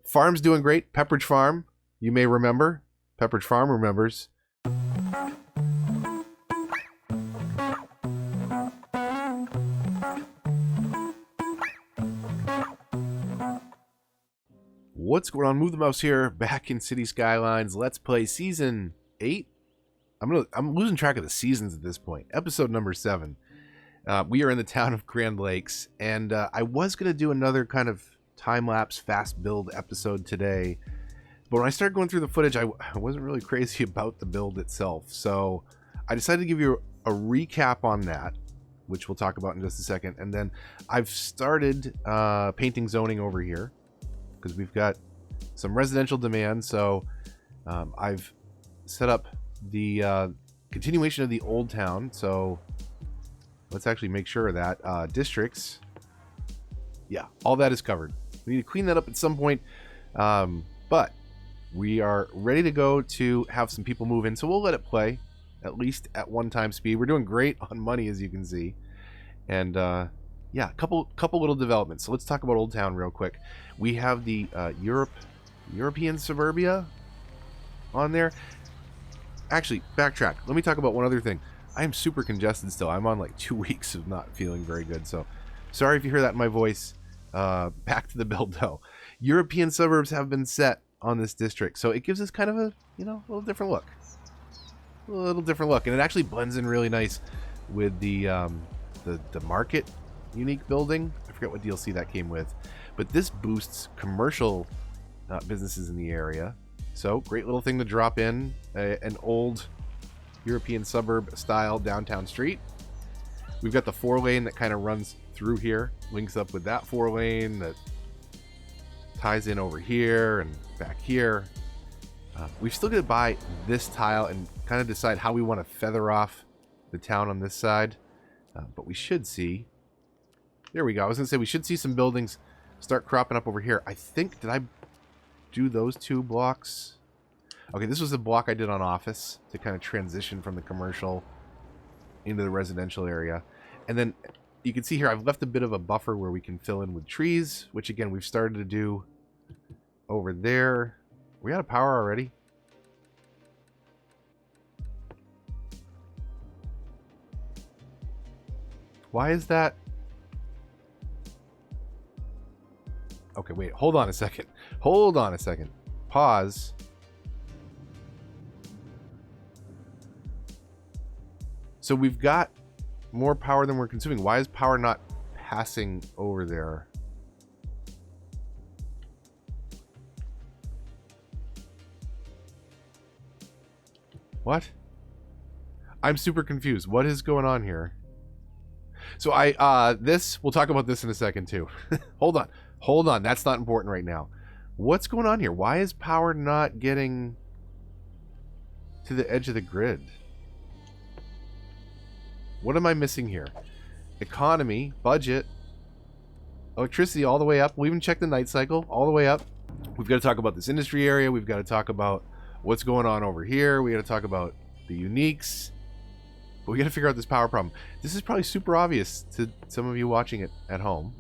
Farm's doing great. Pepperidge Farm, you may remember. Pepperidge Farm remembers. What's going on? Move the Mouse here, back in City Skylines. Let's play Season 8. I'm losing track of the seasons at this point. Episode number 7. We are in the town of Grand Lakes, and I was going to do another kind of time-lapse fast build episode today, but when I started going through the footage, I wasn't really crazy about the build itself, so I decided to give you a recap on that, which we'll talk about in just a second. And then I've started painting zoning over here because we've got some residential demand, so I've set up the continuation of the old town. So let's actually make sure of that. Districts, yeah, all that is covered. We need to clean that up at some point, but we are ready to go to have some people move in, so we'll let it play at least at 1x speed. We're doing great on money, as you can see, and yeah, a couple little developments. So let's talk about Old Town real quick. We have the European suburbia on there. Actually, backtrack. Let me talk about one other thing. I am super congested still. I'm on like 2 weeks of not feeling very good, so sorry if you hear that in my voice. Back to the build though. European suburbs have been set on this district, so it gives us kind of a, little different look. A little different look, and it actually blends in really nice with the market unique building. I forget what DLC that came with, but this boosts commercial businesses in the area. So great little thing to drop in an old European suburb style downtown street. We've got the 4-lane that kind of runs through here, links up with that 4-lane that ties in over here and back here. We've still got to buy this tile and kind of decide how we want to feather off the town on this side. But we should see, there we go. I was going to say we should see some buildings start cropping up over here. I think, did I do those 2 blocks? Okay, this was the block I did on office to kind of transition from the commercial into the residential area. And then you can see here I've left a bit of a buffer where we can fill in with trees, which again we've started to do over there. Are we out of power already? Why is that? Okay, wait, hold on a second. Hold on a second. Pause. So we've got more power than we're consuming. Why is power not passing over there? What? I'm super confused. What is going on here? So we'll talk about this in a second too. Hold on. Hold on. That's not important right now. What's going on here? Why is power not getting to the edge of the grid? What am I missing here? Economy, budget, electricity all the way up. We'll even check the night cycle all the way up. We've got to talk about this industry area. We've got to talk about what's going on over here. We got to talk about the uniques. But we got to figure out this power problem. This is probably super obvious to some of you watching it at home.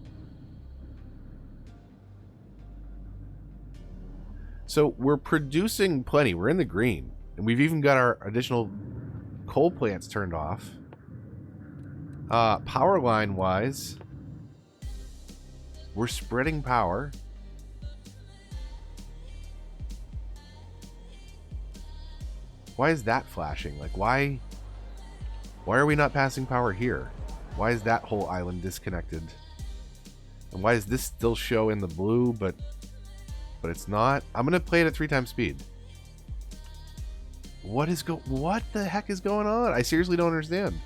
So we're producing plenty. We're in the green. And we've even got our additional coal plants turned off. Power line wise, we're spreading power. Why is that flashing? Like, why are we not passing power here? Why is that whole island disconnected? And why does this still show in the blue, but it's not? I'm gonna play it at 3x speed. What the heck is going on? I seriously don't understand.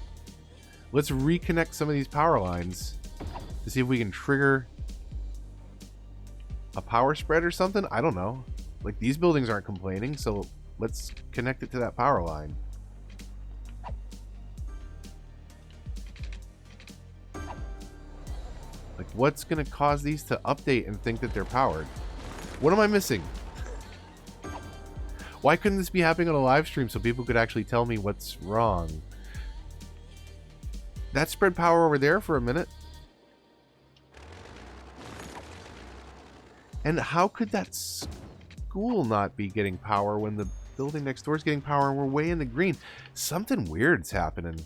Let's reconnect some of these power lines to see if we can trigger a power spread or something. I don't know. Like, these buildings aren't complaining, so let's connect it to that power line. Like, what's going to cause these to update and think that they're powered? What am I missing? Why couldn't this be happening on a live stream so people could actually tell me what's wrong? That spread power over there for a minute. And how could that school not be getting power when the building next door is getting power and we're way in the green? Something weird's happening.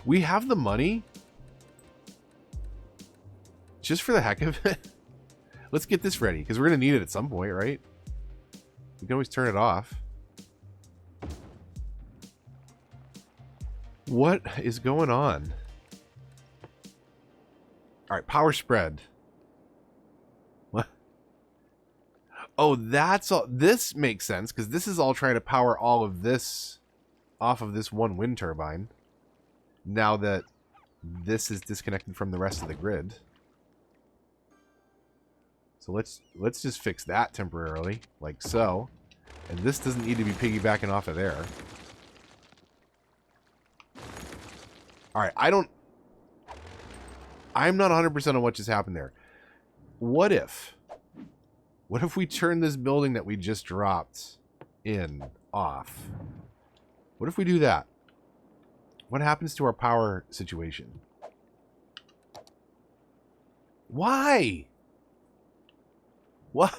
We have the money. Just for the heck of it. Let's get this ready, because we're going to need it at some point, right? We can always turn it off. What is going on? All right, power spread. What? Oh, that's all. This makes sense, because this is all trying to power all of this off of this one wind turbine. Now that this is disconnected from the rest of the grid. So let's just fix that temporarily, like so. And this doesn't need to be piggybacking off of there. Alright, I'm not 100% on what just happened there. What if we turn this building that we just dropped in off? What if we do that? What happens to our power situation? Why? Why?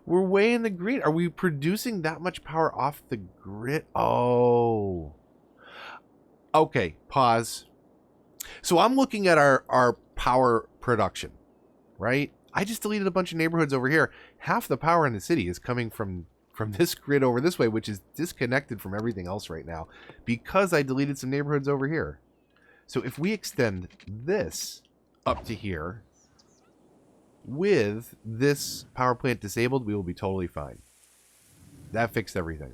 We're way in the green. Are we producing that much power off the grid? Oh. Okay, pause. So I'm looking at our power production, right? I just deleted a bunch of neighborhoods over here. Half the power in the city is coming from this grid over this way, which is disconnected from everything else right now because I deleted some neighborhoods over here. So if we extend this up to here, with this power plant disabled, we will be totally fine. That fixed everything.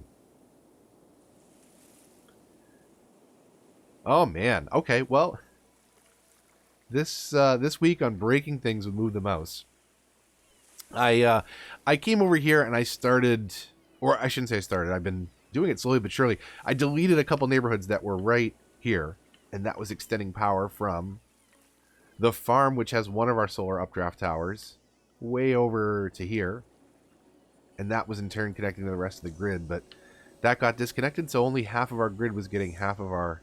Oh man. Okay, well, this week on Breaking Things with Move the Mouse, I came over here and I started, or I shouldn't say I started, I've been doing it slowly but surely. I deleted a couple neighborhoods that were right here, and that was extending power from the farm, which has one of our solar updraft towers, way over to here. And that was in turn connecting to the rest of the grid. But that got disconnected, so only half of our grid was getting half of our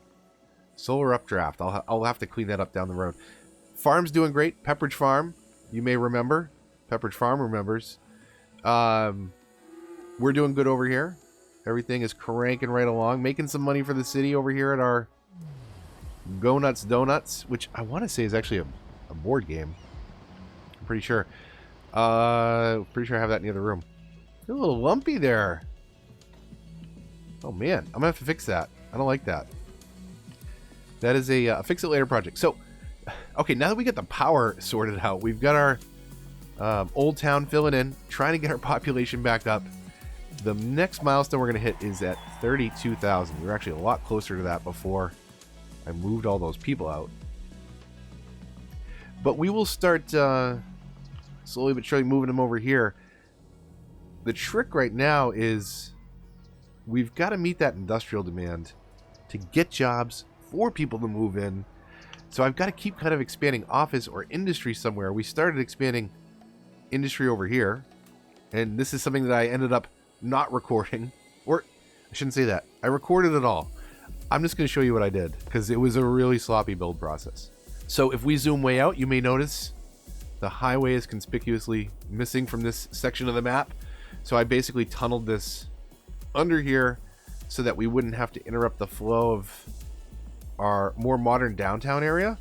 solar updraft. I'll have to clean that up down the road. Farm's doing great. Pepperidge Farm, you may remember. Pepperidge Farm remembers. We're doing good over here. Everything is cranking right along. Making some money for the city over here at our Go Nuts Donuts, which I want to say is actually a board game. I'm pretty sure. Pretty sure I have that in the other room. A little lumpy there. Oh man, I'm gonna have to fix that. I don't like that. That is a fix it later project. So, okay, now that we get the power sorted out, we've got our old town filling in, trying to get our population back up. The next milestone we're gonna hit is at 32,000. We were actually a lot closer to that before I moved all those people out. But we will start slowly but surely moving them over here. The trick right now is we've got to meet that industrial demand to get jobs for people to move in. So I've got to keep kind of expanding office or industry somewhere. We started expanding industry over here, and this is something that I ended up not recording. Or I shouldn't say that. I recorded it all. I'm just going to show you what I did because it was a really sloppy build process. So if we zoom way out, you may notice the highway is conspicuously missing from this section of the map. So I basically tunneled this under here so that we wouldn't have to interrupt the flow of our more modern downtown area.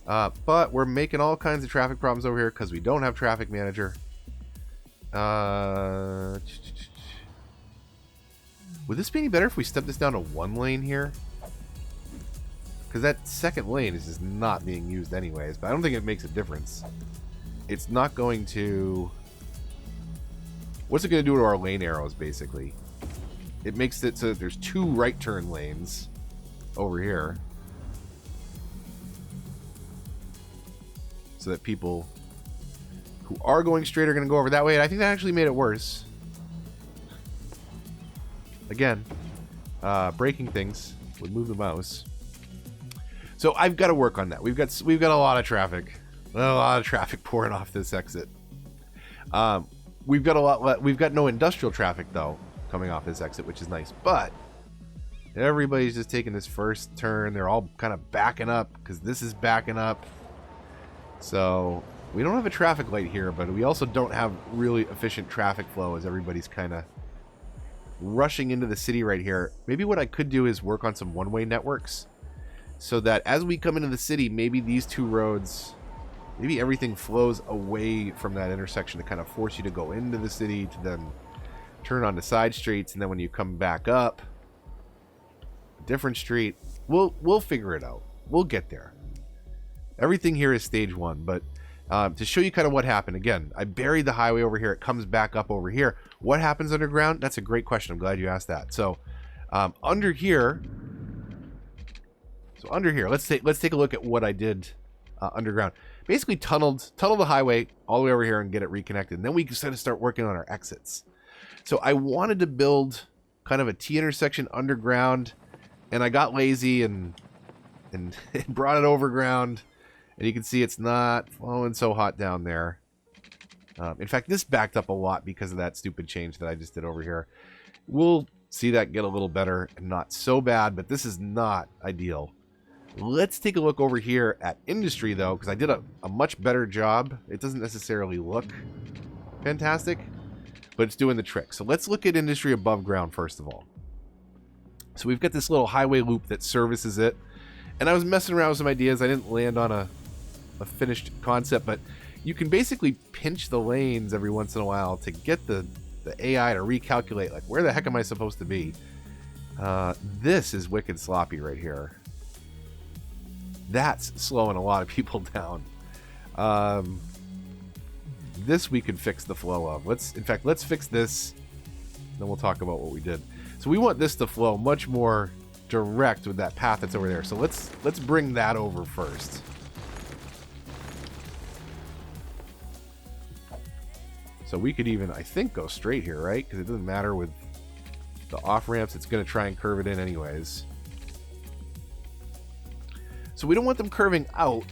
But we're making all kinds of traffic problems over here because we don't have traffic manager. Would this be any better if we step this down to one lane here? Because that second lane is just not being used anyways, but I don't think it makes a difference. It's not going to... What's it going to do to our lane arrows, basically? It makes it so that there's two right turn lanes over here. So that people who are going straight are going to go over that way. And I think that actually made it worse. Again, breaking things would move the mouse. So I've got to work on that. We've got a lot of traffic. A lot of traffic pouring off this exit. We've got no industrial traffic though coming off this exit, which is nice. But Everybody's just taking this first turn. They're all kind of backing up because this is backing up. So we don't have a traffic light here, but we also don't have really efficient traffic flow as everybody's kind of rushing into the city right here. Maybe what I could do is work on some one-way networks so that as we come into the city, maybe these two roads, maybe everything flows away from that intersection to kind of force you to go into the city to then turn onto side streets, and then when you come back up a different street, we'll figure it out. We'll get there. Everything here is stage one, but to show you kind of what happened, again, I buried the highway over here. It comes back up over here. What happens underground? That's a great question. I'm glad you asked that. So under here, let's take a look at what I did underground. Basically tunnel the highway all the way over here and get it reconnected. And then we can start working on our exits. So I wanted to build kind of a T intersection underground, and I got lazy and brought it overground. And you can see it's not flowing so hot down there. In fact, this backed up a lot because of that stupid change that I just did over here. We'll see that get a little better and not so bad, but this is not ideal. Let's take a look over here at industry, though, because I did a much better job. It doesn't necessarily look fantastic, but it's doing the trick. So let's look at industry above ground first of all. So we've got this little highway loop that services it. And I was messing around with some ideas. I didn't land on a finished concept, but you can basically pinch the lanes every once in a while to get the AI to recalculate, like, where the heck am I supposed to be? This is wicked sloppy right here. That's slowing a lot of people down. This we could fix the flow of. Let's fix this, then we'll talk about what we did. So we want this to flow much more direct with that path that's over there. So let's bring that over first. So we could even, I think, go straight here, right? Because it doesn't matter with the off-ramps. It's going to try and curve it in anyways. So we don't want them curving out.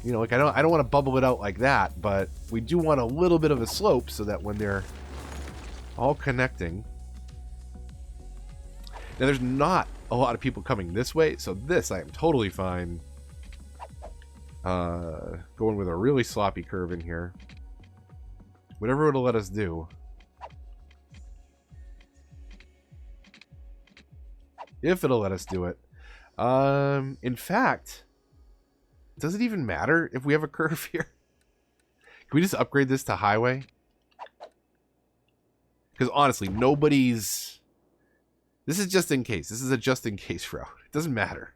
You know, like I don't want to bubble it out like that, but we do want a little bit of a slope so that when they're all connecting. Now, there's not a lot of people coming this way, so this I am totally fine going with a really sloppy curve in here. Whatever it'll let us do. If it'll let us do it. In fact, does it even matter if we have a curve here? Can we just upgrade this to highway? Because honestly, nobody's... This is just in case. This is a just in case route. It doesn't matter.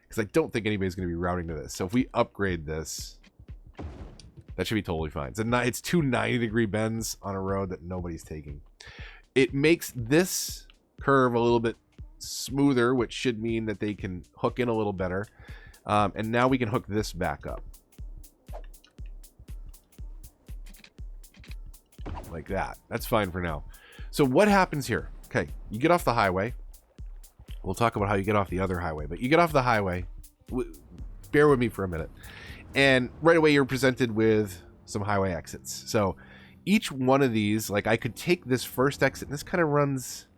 Because I don't think anybody's going to be routing to this. So if we upgrade this, that should be totally fine. It's two 90-degree bends on a road that nobody's taking. It makes this curve a little bit smoother, which should mean that they can hook in a little better. And now we can hook this back up. Like that. That's fine for now. So what happens here? Okay, you get off the highway. We'll talk about how you get off the other highway, but you get off the highway. Bear with me for a minute. And right away you're presented with some highway exits. So each one of these, like I could take this first exit, and this kind of runs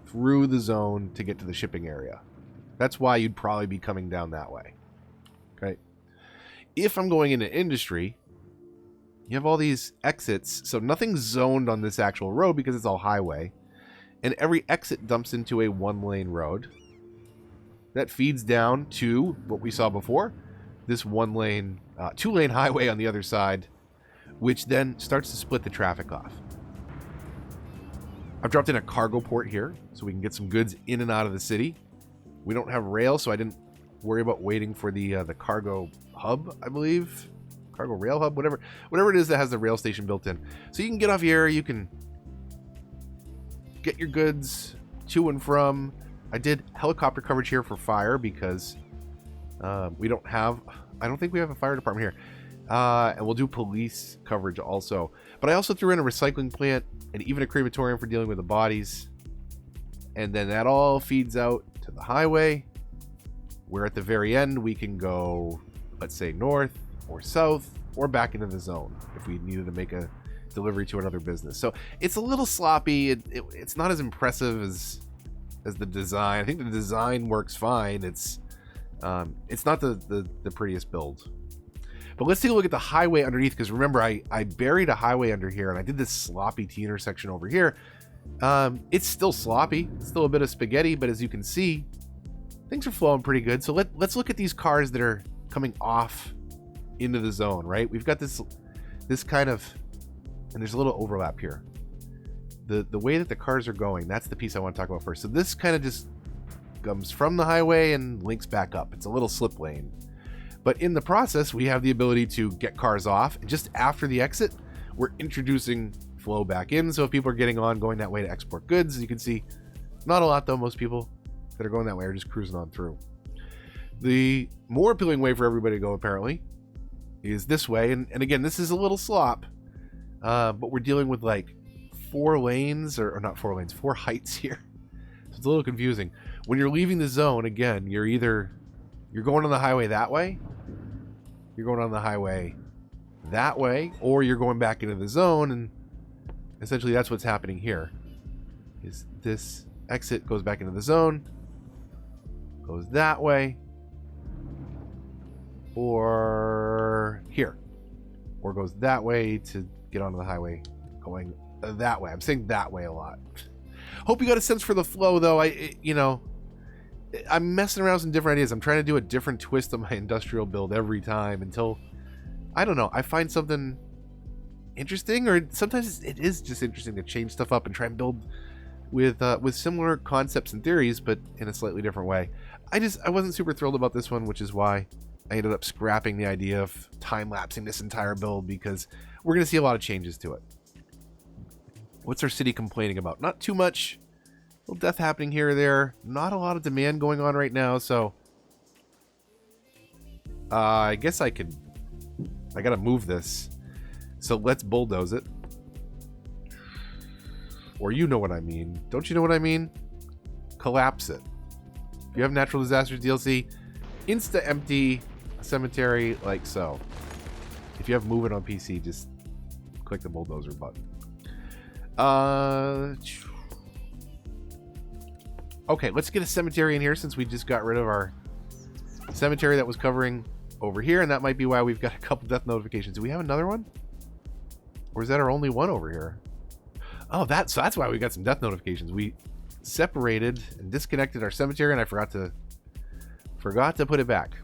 through the zone to get to the shipping area. That's why you'd probably be coming down that way. Okay. If I'm going into industry, you have all these exits. So nothing's zoned on this actual road because it's all highway. And every exit dumps into a one-lane road that feeds down to what we saw before, this one-lane, two-lane highway on the other side, which then starts to split the traffic off. I've dropped in a cargo port here so we can get some goods in and out of the city. We don't have rail, so I didn't worry about waiting for the cargo hub, I believe. Cargo rail hub, whatever it is that has the rail station built in. So you can get off here, you can get your goods to and from. I did helicopter coverage here for fire because we don't have, I don't think we have a fire department here. And we'll do police coverage also. But I also threw in a recycling plant and even a crematorium for dealing with the bodies. And then that all feeds out to the highway, where at the very end we can go, let's say, north or south or back into the zone if we needed to make a delivery to another business. So it's a little sloppy. It's not as impressive as as the design. I think the design works fine. It's not the prettiest build. But let's take a look at the highway underneath, because remember, I buried a highway under here, and I did this sloppy T intersection over here. It's still sloppy. It's still a bit of spaghetti, but as you can see, things are flowing pretty good. So let's look at these cars that are coming off into the zone, right? We've got this kind of, and there's a little overlap here. The way that the cars are going, that's the piece I want to talk about first. So this kind of just comes from the highway and links back up. It's a little slip lane. But in the process, we have the ability to get cars off. And just after the exit, we're introducing flow back in. So if people are getting on, going that way to export goods, you can see, not a lot though. Most people that are going that way are just cruising on through. The more appealing way for everybody to go, apparently, is this way. And again, this is a little slop, but we're dealing with like 4 lanes, or not 4 lanes, 4 heights here. So it's a little confusing. When you're leaving the zone, again, you're going on the highway that way, you're going on the highway that way, or you're going back into the zone. And essentially that's what's happening here, is this exit goes back into the zone, goes that way, or here, or goes that way to get onto the highway going that way. I'm saying that way a lot. Hope you got a sense for the flow, though. I'm messing around with some different ideas. I'm trying to do a different twist on my industrial build every time until, I don't know, I find something interesting, or sometimes it is just interesting to change stuff up and try and build with similar concepts and theories, but in a slightly different way. I wasn't super thrilled about this one, which is why I ended up scrapping the idea of time-lapsing this entire build, because we're going to see a lot of changes to it. What's our city complaining about? Not too much. A little death happening here or there. Not a lot of demand going on right now, so I guess I gotta move this. So let's bulldoze it. Or you know what I mean. Don't you know what I mean? Collapse it. If you have Natural Disasters DLC, insta empty cemetery like so. If you have Move It on PC, just click the bulldozer button. Okay, let's get a cemetery in here, since we just got rid of our cemetery that was covering over here, and that might be why we've got a couple death notifications. Do we have another one? Or is that our only one over here? Oh, so that's why we got some death notifications. We separated and disconnected our cemetery, and I forgot to put it back.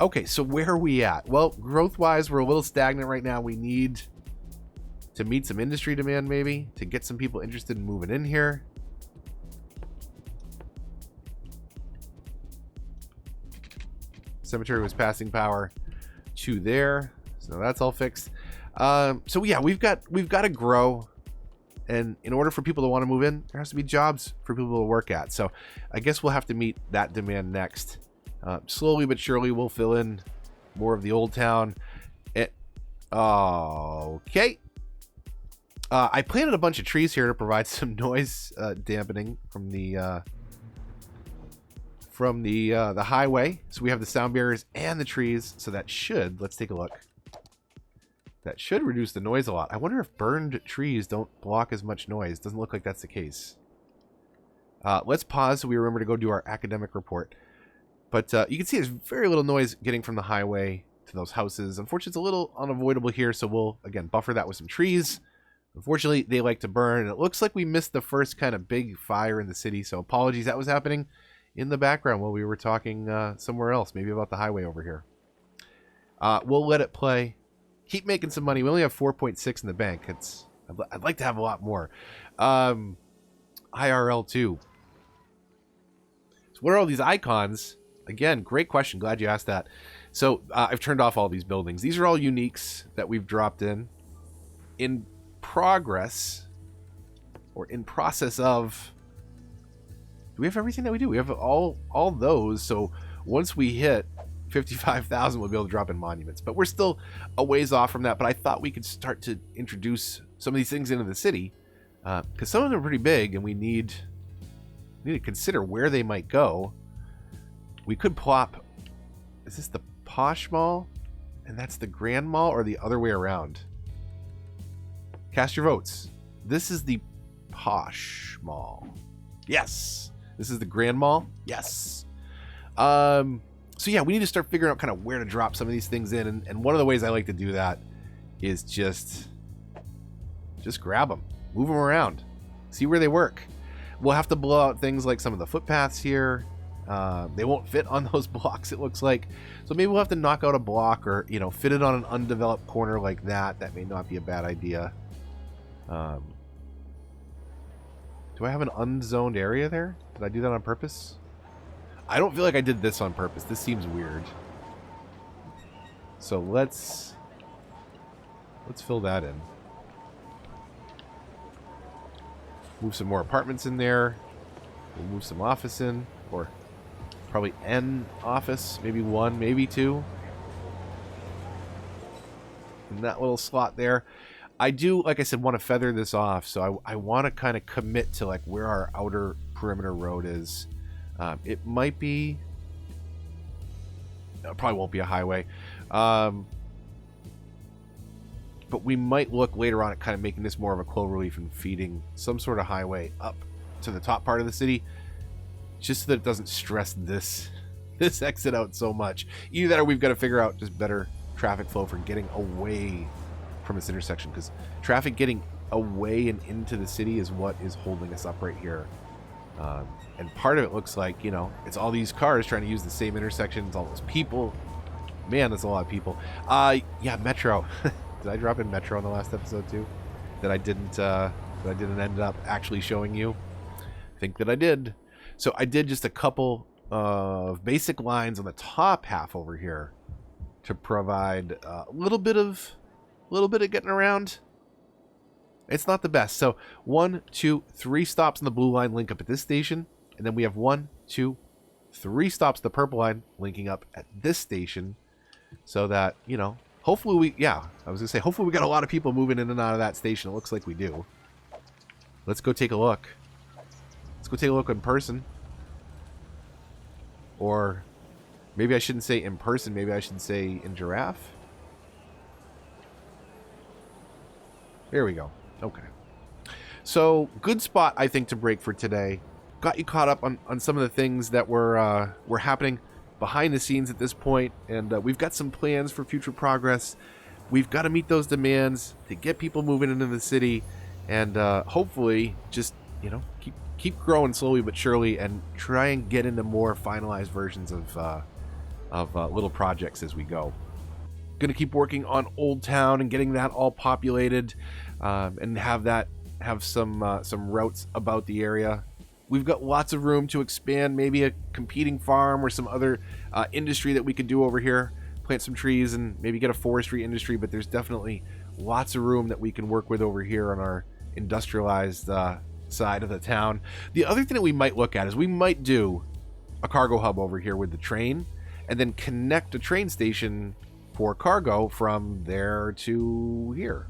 Okay, so where are we at? Well, growth-wise, we're a little stagnant right now. We need to meet some industry demand, maybe, to get some people interested in moving in here. Cemetery was passing power to there, so that's all fixed. So yeah, we've got to grow, and in order for people to want to move in, there has to be jobs for people to work at. So I guess we'll have to meet that demand next. Slowly but surely, we'll fill in more of the old town. Okay. I planted a bunch of trees here to provide some noise dampening from the highway. So we have the sound barriers and the trees. So that should, let's take a look. That should reduce the noise a lot. I wonder if burned trees don't block as much noise. Doesn't look like that's the case. Let's pause so we remember to go do our academic report. But you can see there's very little noise getting from the highway to those houses. Unfortunately, it's a little unavoidable here. So we'll, again, buffer that with some trees. Unfortunately, they like to burn. And it looks like we missed the first kind of big fire in the city. So apologies. That was happening in the background while we were talking somewhere else, maybe about the highway over here. We'll let it play. Keep making some money. We only have 4.6 in the bank. I'd like to have a lot more. IRL 2. So what are all these icons? Again, great question. Glad you asked that. So I've turned off all these buildings. These are all uniques that we've dropped in progress, or in process of. Do we have everything that we do? We have all those. So once we hit 55,000, we'll be able to drop in monuments. But we're still a ways off from that. But I thought we could start to introduce some of these things into the city, because some of them are pretty big, and we need to consider where they might go. We could plop. Is this the Posh Mall, and that's the Grand Mall, or the other way around? Cast your votes. This is the Posh Mall. Yes. This is the Grand Mall. Yes. So yeah, we need to start figuring out kind of where to drop some of these things in, and one of the ways I like to do that is just grab them, move them around, see where they work. We'll have to blow out things like some of the footpaths here. They won't fit on those blocks, it looks like. So maybe we'll have to knock out a block, or fit it on an undeveloped corner like that. That may not be a bad idea. Do I have an unzoned area there? Did I do that on purpose? I don't feel like I did this on purpose. This seems weird. So let's fill that in. Move some more apartments in there. We'll move some office in, or probably an office, maybe one, maybe two. In that little slot there. I do, like I said, want to feather this off, so I want to kind of commit to like where our outer perimeter road is. It might be... No, it probably won't be a highway. But we might look later on at kind of making this more of a cloverleaf and feeding some sort of highway up to the top part of the city, just so that it doesn't stress this exit out so much. Either that, or we've got to figure out just better traffic flow for getting away from this intersection, because traffic getting away and into the city is what is holding us up right here. And part of it looks like, it's all these cars trying to use the same intersections, all those people. Man, that's a lot of people. Yeah, Metro. Did I drop in Metro in the last episode too? That I didn't end up actually showing you? I think that I did. So I did just a couple of basic lines on the top half over here to provide a little bit of getting around. It's not the best. So 1, 2, 3 stops on the blue line link up at this station, and then we have 1, 2, 3 stops the purple line linking up at this station, so that hopefully hopefully we got a lot of people moving in and out of that station. It looks like we do. Let's go take a look. Let's go take a look in person. Or maybe I shouldn't say in person, maybe I should say in giraffe. There we go. Okay. So, good spot, I think, to break for today. Got you caught up on some of the things that were happening behind the scenes at this point, and we've got some plans for future progress. We've got to meet those demands to get people moving into the city, and hopefully just keep growing slowly but surely, and try and get into more finalized versions of little projects as we go. Going to keep working on Old Town and getting that all populated, and have some routes about the area. We've got lots of room to expand, maybe a competing farm or some other industry that we could do over here. Plant some trees and maybe get a forestry industry, but there's definitely lots of room that we can work with over here on our industrialized side of the town. The other thing that we might look at is we might do a cargo hub over here with the train, and then connect a train station for cargo from there to here,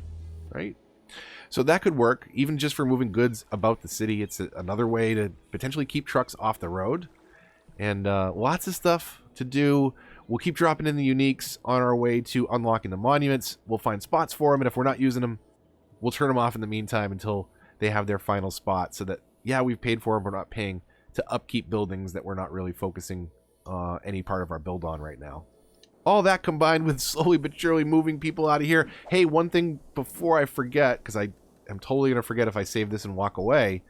right? So that could work, even just for moving goods about the city. It's another way to potentially keep trucks off the road. And lots of stuff to do. We'll keep dropping in the uniques on our way to unlocking the monuments. We'll find spots for them, and if we're not using them, we'll turn them off in the meantime until they have their final spot, so that, yeah, we've paid for them, we're not paying to upkeep buildings that we're not really focusing any part of our build on right now. All that combined with slowly but surely moving people out of here. Hey, one thing before I forget, because I am totally going to forget if I save this and walk away,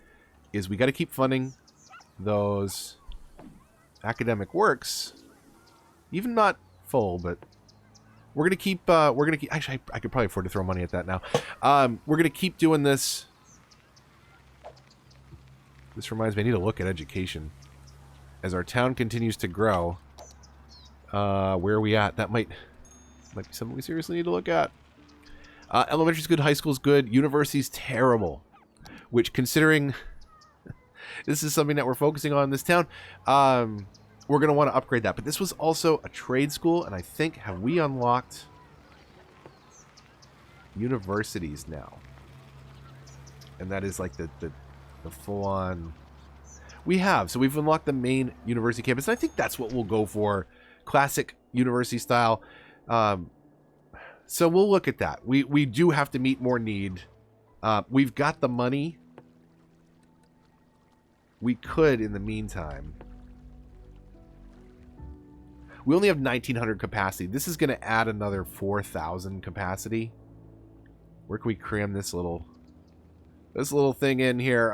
is we got to keep funding those academic works. Even not full, but we're going to keep, actually, I could probably afford to throw money at that now. We're going to keep doing this. This reminds me, I need to look at education. As our town continues to grow, where are we at? That might be something we seriously need to look at. Elementary's good, high school's good, university's terrible. Which, considering this is something that we're focusing on in this town, we're going to want to upgrade that. But this was also a trade school, and I think, have we unlocked universities now? And that is like the full-on... We have. So we've unlocked the main university campus, and I think that's what we'll go for. Classic university style. So we'll look at that. We do have to meet more need. We've got the money. we could, in the meantime... We only have 1,900 capacity. This is going to add another 4,000 capacity. Where can we cram this little thing in here?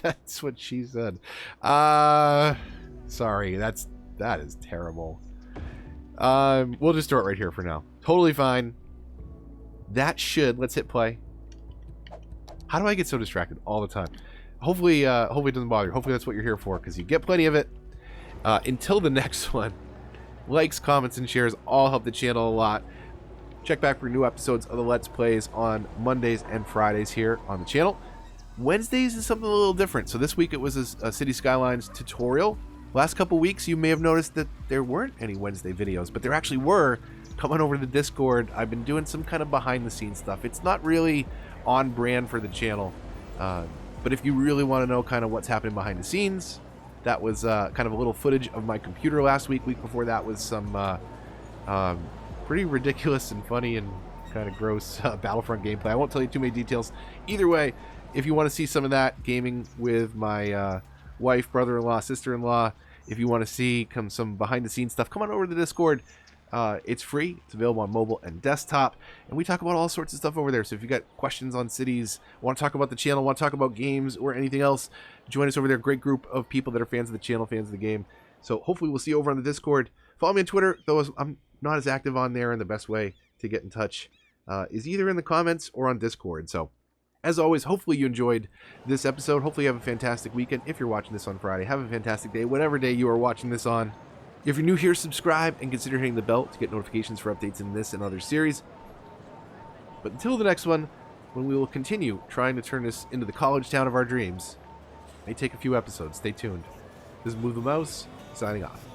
That's what she said. Sorry, that is terrible. We'll just store it right here for now. Totally fine. That should, let's hit play. How do I get so distracted all the time? Hopefully it doesn't bother you. Hopefully that's what you're here for, because you get plenty of it. Until the next one, likes, comments, and shares all help the channel a lot. Check back for new episodes of the Let's Plays on Mondays and Fridays here on the channel. Wednesdays is something a little different. So this week it was a City Skylines tutorial. Last couple weeks you may have noticed that there weren't any Wednesday videos, but there actually were. Come on over to the Discord. I've been doing some kind of behind the scenes stuff. It's not really on brand for the channel, but if you really want to know kind of what's happening behind the scenes, that was kind of a little footage of my computer last week. Week before that was some pretty ridiculous and funny and kind of gross Battlefront gameplay. I won't tell you too many details. Either way, if you want to see some of that gaming with my wife, brother-in-law, sister-in-law, if you want to see some behind-the-scenes stuff, come on over to the Discord. It's free. It's available on mobile and desktop. And we talk about all sorts of stuff over there. So if you got questions on cities, want to talk about the channel, want to talk about games or anything else, join us over there. Great group of people that are fans of the channel, fans of the game. So hopefully we'll see you over on the Discord. Follow me on Twitter, though I'm not as active on there, and the best way to get in touch is either in the comments or on Discord. So as always, hopefully you enjoyed this episode. Hopefully you have a fantastic weekend. If you're watching this on Friday, have a fantastic day, whatever day you are watching this on. If you're new here, subscribe and consider hitting the bell to get notifications for updates in this and other series. But until the next one, when we will continue trying to turn this into the college town of our dreams, it may take a few episodes. Stay tuned. This is Move the Mouse, signing off.